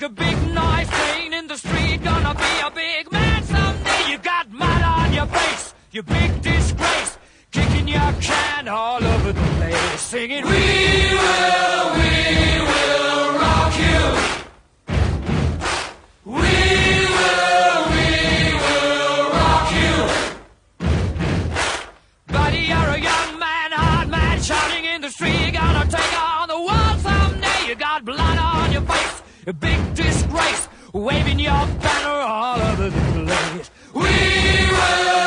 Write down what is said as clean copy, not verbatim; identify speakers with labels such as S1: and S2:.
S1: a big noise playing in the street. Gonna be a big man someday. You got mud on your face, you big disgrace. Kicking your can all over the place, singing, we will rock you. We will rock you. Buddy, you're a young man, hard man, shouting in the street. You're gonna take on the world someday. You got blood on your face, a big disgrace, waving your banner all over the place. We will